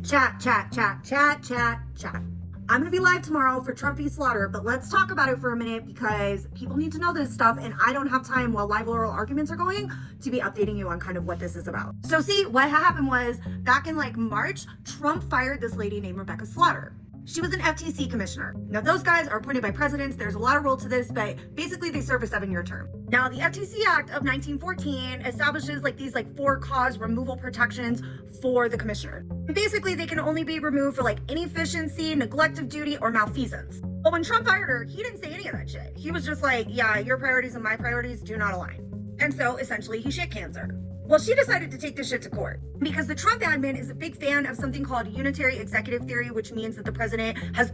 Chat, chat, chat, chat, chat, chat. I'm gonna be live tomorrow for Trump v. Slaughter, but let's talk about it for a minute because people need to know this stuff and I don't have time while live oral arguments are going to be updating you on kind of what this is about. So see, what happened was back in like March, Trump fired this lady named Rebecca Slaughter. She was an FTC commissioner. Now those guys are appointed by presidents. There's a lot of rule to this, but basically they serve a 7-year term. Now the FTC Act of 1914 establishes these for-cause removal protections for the commissioner. And basically they can only be removed for inefficiency, neglect of duty, or malfeasance. But when Trump fired her, he didn't say any of that shit. He was just like, yeah, your priorities and my priorities do not align. And so essentially he shit cans her. Well, she decided to take this shit to court because the Trump admin is a big fan of something called unitary executive theory, which means that the president has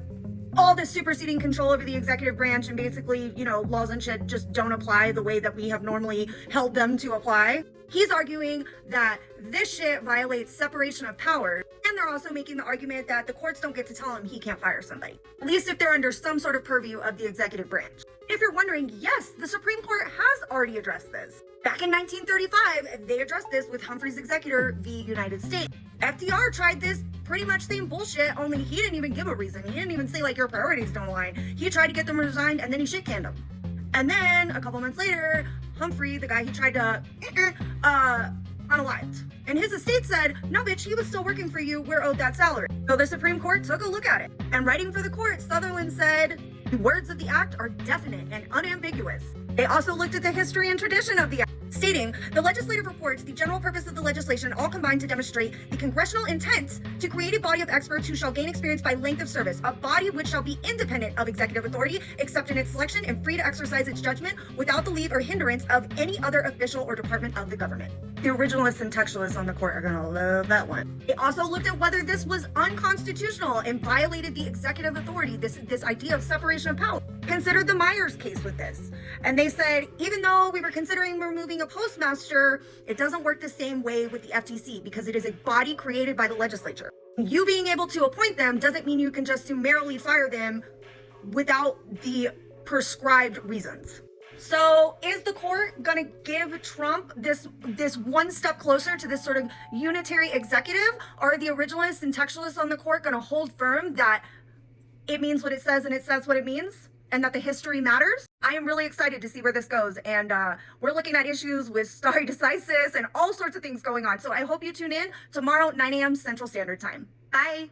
all this superseding control over the executive branch and basically, laws and shit just don't apply the way that we have normally held them to apply. He's arguing that this shit violates separation of powers, and they're also making the argument that the courts don't get to tell him he can't fire somebody, at least if they're under some sort of purview of the executive branch. If you're wondering, yes, the Supreme Court has already addressed this. Back in 1935, they addressed this with Humphrey's Executor v. United States. FDR tried this pretty much same bullshit, only he didn't even give a reason. He didn't even say your priorities don't align. He tried to get them resigned and then he shit canned them. And then a couple months later, Humphrey, the guy he tried to unalived. And his estate said, no bitch, he was still working for you, we're owed that salary. So the Supreme Court took a look at it. And writing for the court, Sutherland said, the words of the act are definite and unambiguous. They also looked at the history and tradition of the act, stating, the legislative reports, the general purpose of the legislation all combine to demonstrate the congressional intent to create a body of experts who shall gain experience by length of service, a body which shall be independent of executive authority, except in its selection, and free to exercise its judgment without the leave or hindrance of any other official or department of the government. The originalists and textualists on the court are gonna love that one. They also looked at whether this was unconstitutional and violated the executive authority, this idea of separation of power. Considered the Myers case with this. And they said, even though we were considering removing a postmaster, it doesn't work the same way with the FTC because it is a body created by the legislature. You being able to appoint them doesn't mean you can just summarily fire them without the prescribed reasons. So is the court gonna give Trump this one step closer to this sort of unitary executive? Are the originalists and textualists on the court gonna hold firm that it means what it says and it says what it means? And that the history matters? I am really excited to see where this goes. And we're looking at issues with stare decisis and all sorts of things going on. So I hope you tune in tomorrow, 9 a.m. Central Standard Time. Bye.